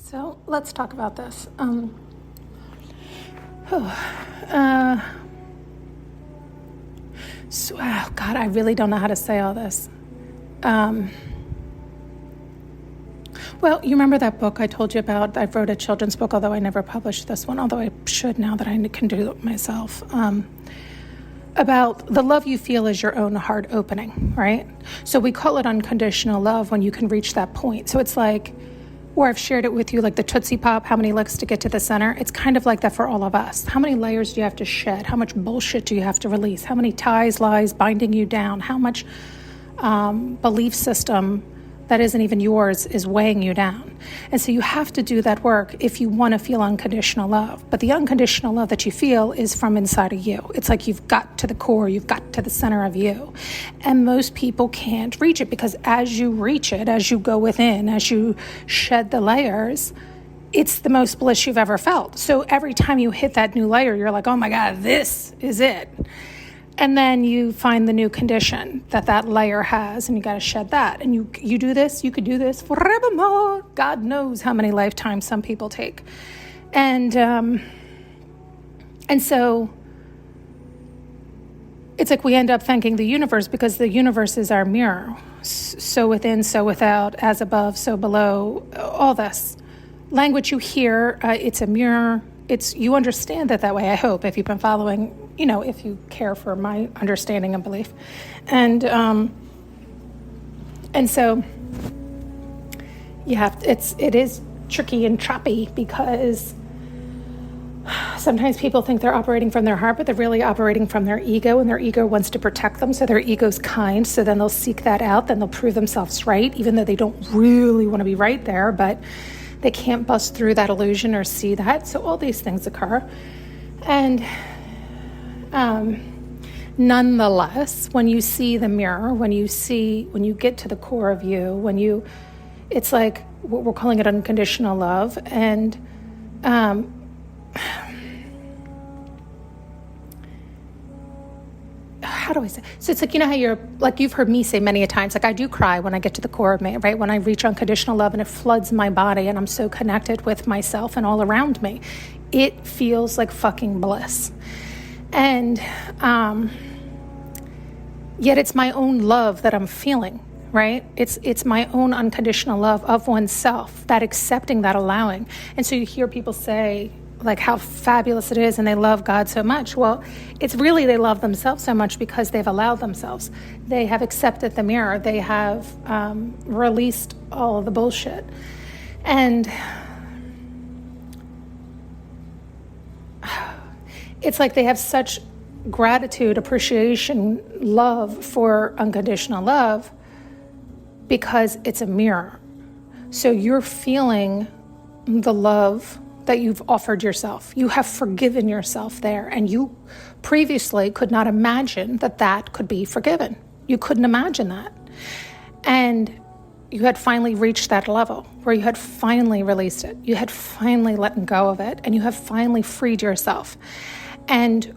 So let's talk about this. God, I really don't know how to say all this. Well, you remember that book I told you about? I wrote a children's book, although I never published this one, although I should now that I can do it myself. About the love you feel is your own heart opening, right? So we call it unconditional love when you can reach that point. So it's like, or I've shared it with you, like the Tootsie Pop, how many licks to get to the center? It's kind of like that for all of us. How many layers do you have to shed? How much bullshit do you have to release? How many ties, lies binding you down? How much belief system that isn't even yours is weighing you down? And so you have to do that work if you want to feel unconditional love. But the unconditional love that you feel is from inside of you. It's like you've got to the core, you've got to the center of you. And most people can't reach it because as you reach it, as you go within, as you shed the layers, it's the most bliss you've ever felt. So every time you hit that new layer, you're like, oh my God, this is it. And then you find the new condition that layer has, and you got to shed that. And you do this, you could do this forevermore. God knows how many lifetimes some people take. And so it's like we end up thanking the universe because the universe is our mirror. So within, so without, as above, so below, all this. Language you hear, it's a mirror. You understand it that way, I hope, if you've been following, if you care for my understanding and belief. And so it is tricky and choppy because sometimes people think they're operating from their heart, but they're really operating from their ego, and their ego wants to protect them, so their ego's kind, so then they'll seek that out, then they'll prove themselves right, even though they don't really want to be right there, but they can't bust through that illusion or see that. So all these things occur. And nonetheless, when you see the mirror, when you get to the core of you, it's like we're calling it unconditional love. And how do I say? So it's like, how you've heard me say many a times, like I do cry when I get to the core of me, right? When I reach unconditional love and it floods my body and I'm so connected with myself and all around me, it feels like fucking bliss. And yet it's my own love that I'm feeling, right? It's my own unconditional love of oneself, that accepting, that allowing. And so you hear people say, like how fabulous it is and they love God so much. Well, it's really they love themselves so much because they've allowed themselves. They have accepted the mirror. They have released all of the bullshit. And it's like they have such gratitude, appreciation, love for unconditional love because it's a mirror. So you're feeling the love that you've offered yourself. You have forgiven yourself there. And you previously could not imagine that could be forgiven. You couldn't imagine that. And you had finally reached that level where you had finally released it. You had finally let go of it. And you have finally freed yourself. And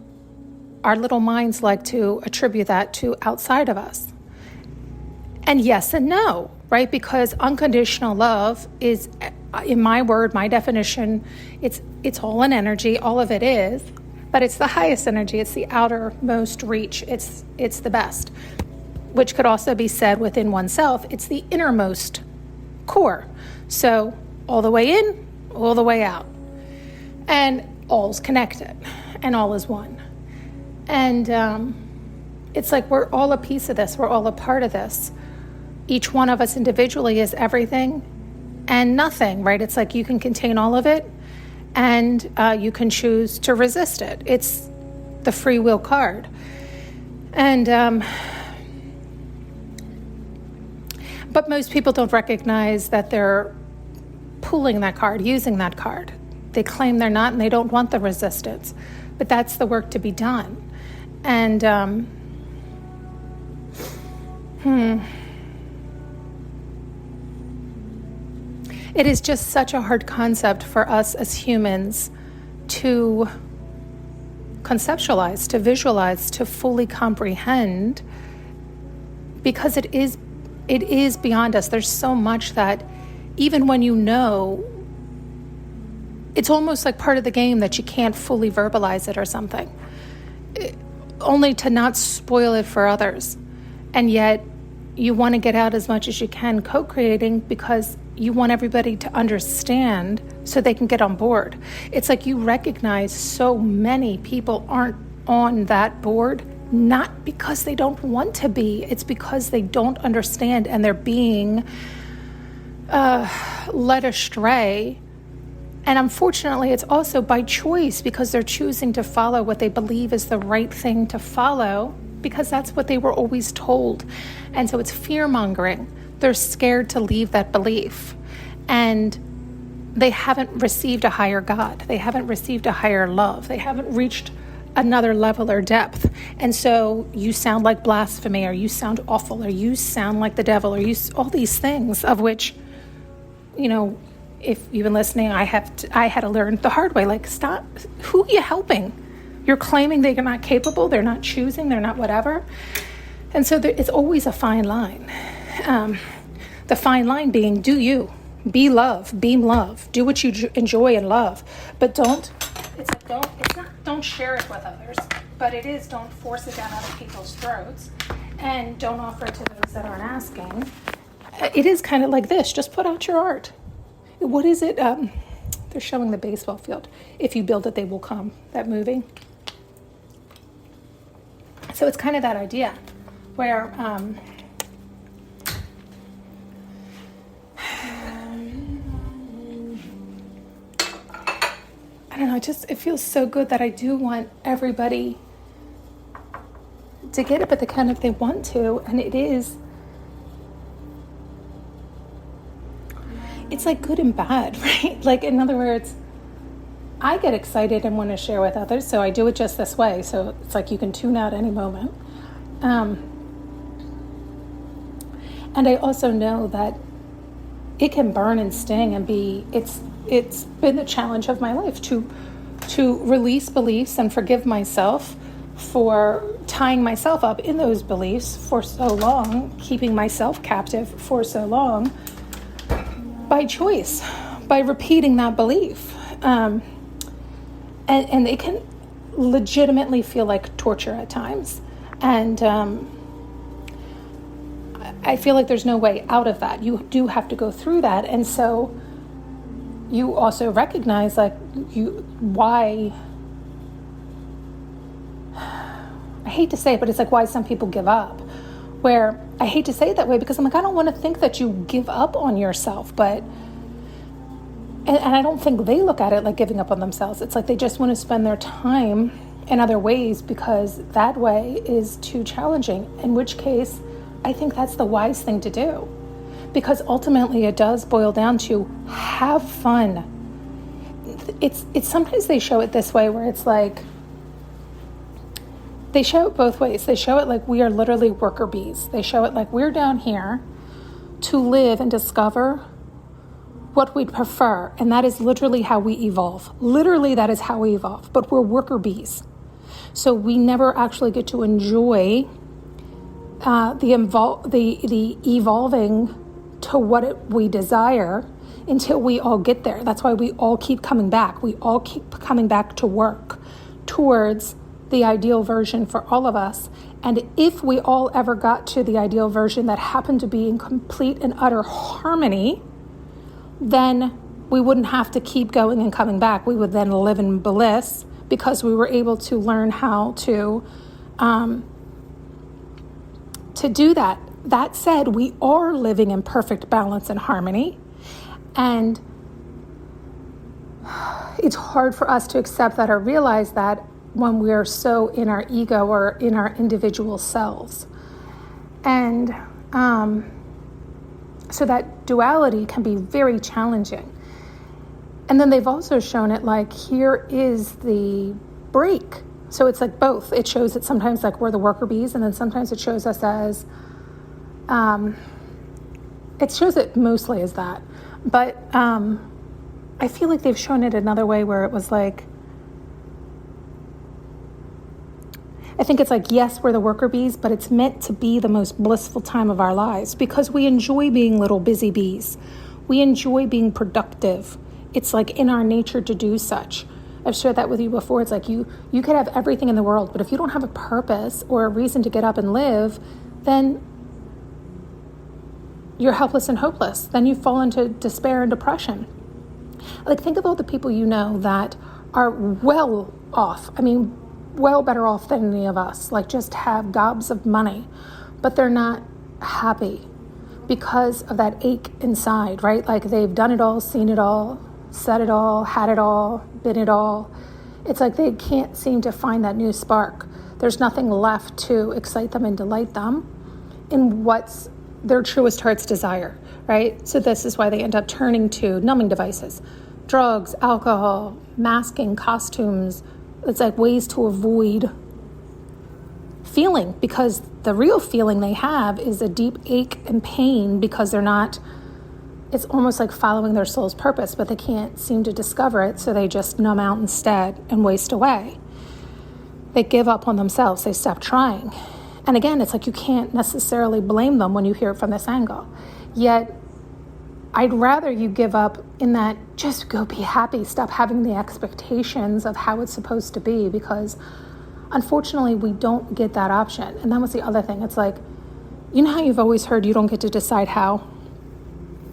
our little minds like to attribute that to outside of us. And yes and no, right? Because unconditional love is, in my definition, it's all an energy, all of it is, but it's the highest energy, it's the outermost reach, it's the best, which could also be said within oneself, it's the innermost core. So all the way in, all the way out, and all's connected, and all is one. And it's like we're all a piece of this, we're all a part of this. Each one of us individually is everything and nothing, right? It's like you can contain all of it and you can choose to resist it. It's the free will card. And but most people don't recognize that they're pulling that card, using that card. They claim they're not and they don't want the resistance. But that's the work to be done. And it is just such a hard concept for us as humans to conceptualize, to visualize, to fully comprehend, because it is beyond us. There's so much that even when you know it's almost like part of the game that you can't fully verbalize it or something, only to not spoil it for others. And yet you want to get out as much as you can co-creating because you want everybody to understand so they can get on board. It's like you recognize so many people aren't on that board, not because they don't want to be, it's because they don't understand and they're being led astray. And unfortunately, it's also by choice because they're choosing to follow what they believe is the right thing to follow because that's what they were always told. And so it's fear-mongering. They're scared to leave that belief. And they haven't received a higher God. They haven't received a higher love. They haven't reached another level or depth. And so you sound like blasphemy, or you sound awful, or you sound like the devil, or all these things of which, if you've been listening, I had to learn the hard way. Like, stop. Who are you helping? You're claiming they're not capable, they're not choosing, they're not whatever. And so it's always a fine line. The fine line being, do you. Be love, beam love. Do what you enjoy and love. But don't share it with others. But it is, don't force it down other people's throats. And don't offer it to those that aren't asking. It is kind of like this. Just put out your art. What is it? They're showing the baseball field. If you build it, they will come. That movie. So it's kind of that idea where I don't know, it feels so good that I do want everybody to get it, but they can if they want to. And it's like good and bad, right? Like, in other words, I get excited and want to share with others, so I do it just this way. So it's like you can tune out any moment. And I also know that it can burn and sting and it's been the challenge of my life to release beliefs and forgive myself for tying myself up in those beliefs for so long, keeping myself captive for so long, by choice, by repeating that belief. And they can legitimately feel like torture at times. And I feel like there's no way out of that. You do have to go through that. And so you also recognize, why, I hate to say it, but it's like why some people give up. Where I hate to say it that way because I'm like, I don't want to think that you give up on yourself, but and I don't think they look at it like giving up on themselves. It's like they just want to spend their time in other ways because that way is too challenging, in which case I think that's the wise thing to do. Because ultimately it does boil down to have fun. It's sometimes they show it this way where it's like, they show it both ways. They show it like we are literally worker bees. They show it like we're down here to live and discover what we'd prefer. And that is literally how we evolve. Literally, that is how we evolve. But we're worker bees. So we never actually get to enjoy the evolving to what we desire until we all get there. That's why we all keep coming back. We all keep coming back to work towards the ideal version for all of us. And if we all ever got to the ideal version that happened to be in complete and utter harmony, then we wouldn't have to keep going and coming back. We would then live in bliss because we were able to learn how to do that. That said, we are living in perfect balance and harmony. And it's hard for us to accept that or realize that when we are so in our ego or in our individual selves. And so that duality can be very challenging. And then they've also shown it like, here is the break. So it's like both. It shows it sometimes like we're the worker bees, and then sometimes it shows us as, it shows it mostly as that. But I feel like they've shown it another way where it was like, I think it's like, yes, we're the worker bees, but it's meant to be the most blissful time of our lives because we enjoy being little busy bees. We enjoy being productive it's like in our nature to do such. I've shared that with you before. It's like you could have everything in the world, but if you don't have a purpose or a reason to get up and live, then you're helpless and hopeless. Then you fall into despair and depression. Like, think of all the people you know that are well off. I mean, well better off than any of us. Like, just have gobs of money, but they're not happy because of that ache inside, right? Like, they've done it all, seen it all, said it all, had it all, been it all. It's like they can't seem to find that new spark. There's nothing left to excite them and delight them in what's their truest heart's desire, right? So this is why they end up turning to numbing devices, drugs, alcohol, masking, costumes. It's like ways to avoid feeling, because the real feeling they have is a deep ache and pain because they're not, it's almost like following their soul's purpose, but they can't seem to discover it, so they just numb out instead and waste away. They give up on themselves. They stop trying. And again, it's like you can't necessarily blame them when you hear it from this angle. Yet, I'd rather you give up in that just go be happy, stop having the expectations of how it's supposed to be, because unfortunately we don't get that option. And that was the other thing. It's like, you know how you've always heard you don't get to decide how?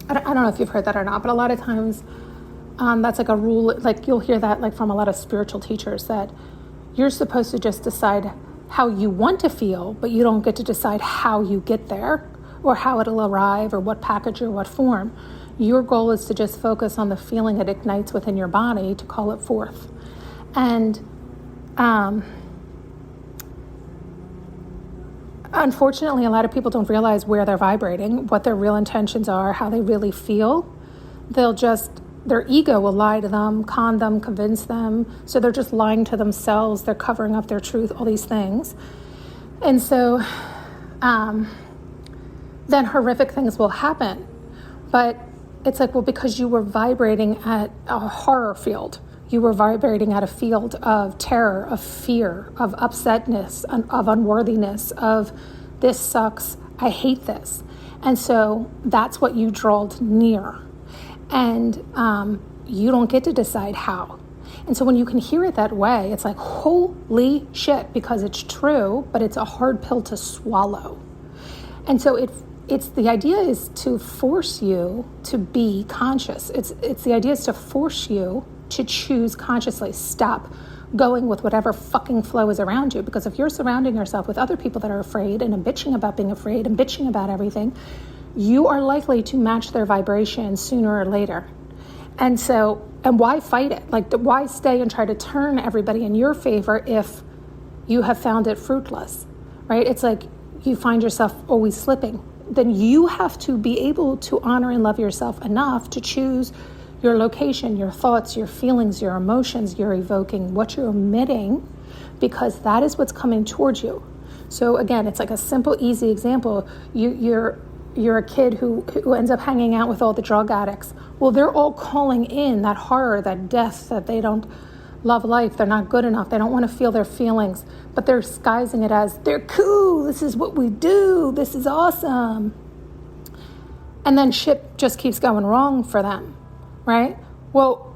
I don't know if you've heard that or not, but a lot of times that's like a rule. Like, you'll hear that like from a lot of spiritual teachers, that you're supposed to just decide how you want to feel, but you don't get to decide how you get there or how it'll arrive or what package or what form. Your goal is to just focus on the feeling it ignites within your body to call it forth. And unfortunately, a lot of people don't realize where they're vibrating, what their real intentions are, how they really feel. Their ego will lie to them, con them, convince them. So they're just lying to themselves. They're covering up their truth, all these things. And so then horrific things will happen. But it's like, well, because you were vibrating at a horror field. You were vibrating at a field of terror, of fear, of upsetness, of unworthiness, of this sucks, I hate this. And so that's what you drawed near. And you don't get to decide how. And so when you can hear it that way, it's like, holy shit, because it's true, but it's a hard pill to swallow. And so it's the idea is to force you to be conscious. It's the idea is to force you to choose consciously. Stop going with whatever fucking flow is around you. Because if you're surrounding yourself with other people that are afraid and bitching about being afraid and bitching about everything, you are likely to match their vibration sooner or later. And so, and why fight it? Like, why stay and try to turn everybody in your favor if you have found it fruitless, right? It's like you find yourself always slipping. Then you have to be able to honor and love yourself enough to choose your location, your thoughts, your feelings, your emotions you're evoking, what you're emitting, because that is what's coming towards you. So again, it's like a simple, easy example. You're a kid who ends up hanging out with all the drug addicts. Well, they're all calling in that horror, that death, that they don't love life, they're not good enough, they don't want to feel their feelings, but they're disguising it as, they're cool, this is what we do, this is awesome. And then shit just keeps going wrong for them, right? Well,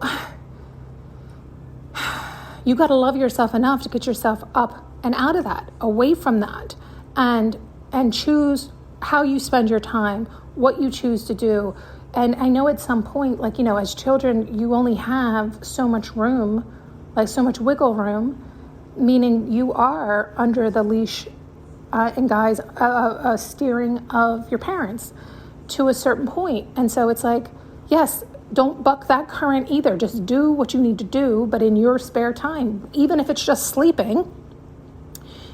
you got to love yourself enough to get yourself up and out of that, away from that, and choose how you spend your time, what you choose to do. And I know at some point, like, you know, as children, you only have so much room, like so much wiggle room, meaning you are under the leash and guise, steering of your parents to a certain point. And so it's like, yes, don't buck that current either. Just do what you need to do, but in your spare time, even if it's just sleeping,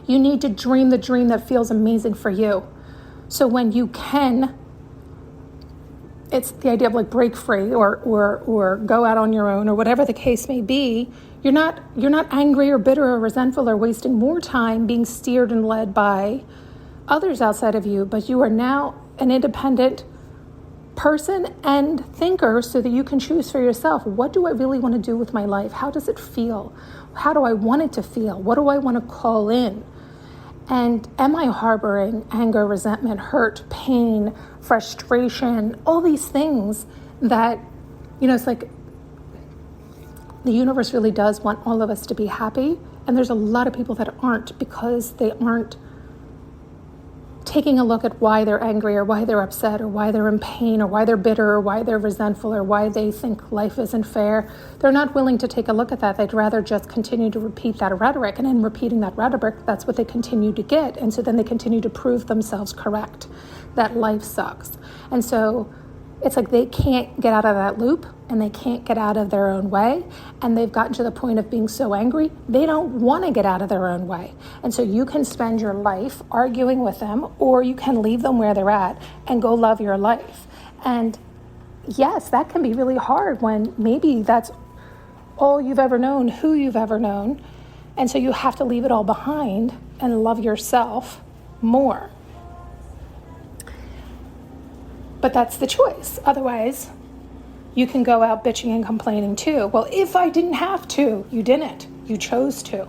you need to dream the dream that feels amazing for you. So when you can, it's the idea of like break free or go out on your own or whatever the case may be. You're not angry or bitter or resentful or wasting more time being steered and led by others outside of you, but you are now an independent person and thinker so that you can choose for yourself. What do I really want to do with my life? How does it feel? How do I want it to feel? What do I want to call in? And am I harboring anger, resentment, hurt, pain, frustration, all these things that, you know, it's like The universe really does want all of us to be happy. And there's a lot of people that aren't, because they aren't taking a look at why they're angry or why they're upset or why they're in pain or why they're bitter or why they're resentful or why they think life isn't fair. They're not willing to take a look at that. They'd rather just continue to repeat that rhetoric. And in repeating that rhetoric, that's what they continue to get. And so then they continue to prove themselves correct, that life sucks. And so it's like they can't get out of that loop, and they can't get out of their own way. And they've gotten to the point of being so angry, they don't want to get out of their own way. And so you can spend your life arguing with them, or you can leave them where they're at and go love your life. And yes, that can be really hard when maybe that's all you've ever known, who you've ever known. And so you have to leave it all behind and love yourself more. But that's the choice. Otherwise, you can go out bitching and complaining too. Well, if I didn't have to, you didn't. You chose to.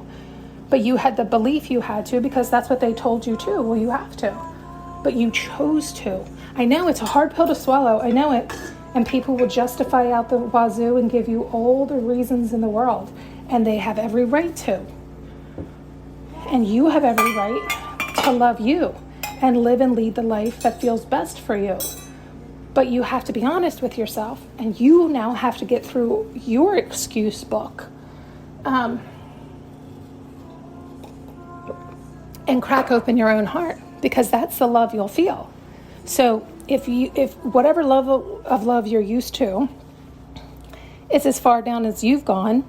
But you had the belief you had to because that's what they told you to. Well, you have to. But you chose to. I know it's a hard pill to swallow. I know it. And people will justify out the wazoo and give you all the reasons in the world. And they have every right to. And you have every right to love you and live and lead the life that feels best for you. But you have to be honest with yourself, and you now have to get through your excuse book and crack open your own heart, because that's the love you'll feel. So if whatever level of love you're used to is as far down as you've gone,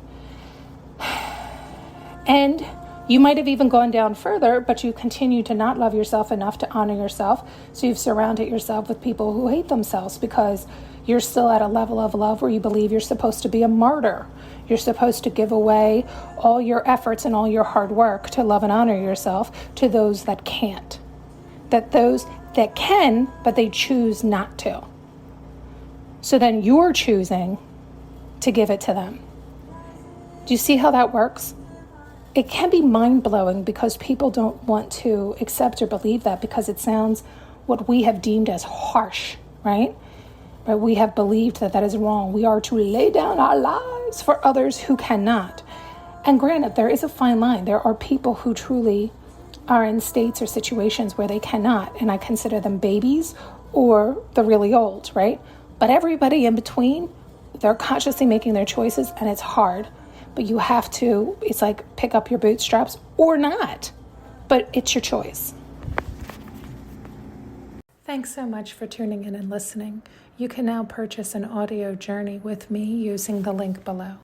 and you might have even gone down further, but you continue to not love yourself enough to honor yourself. So you've surrounded yourself with people who hate themselves because you're still at a level of love where you believe you're supposed to be a martyr. You're supposed to give away all your efforts and all your hard work to love and honor yourself to those that can't. That those that can, but they choose not to. So then you're choosing to give it to them. Do you see how that works? It can be mind-blowing because people don't want to accept or believe that, because it sounds what we have deemed as harsh, right? But we have believed that that is wrong. We are to lay down our lives for others who cannot. And granted, there is a fine line. There are people who truly are in states or situations where they cannot, and I consider them babies or the really old, right? But everybody in between, they're consciously making their choices, and it's hard. But you have to, it's like pick up your bootstraps or not. But it's your choice. Thanks so much for tuning in and listening. You can now purchase an audio journey with me using the link below.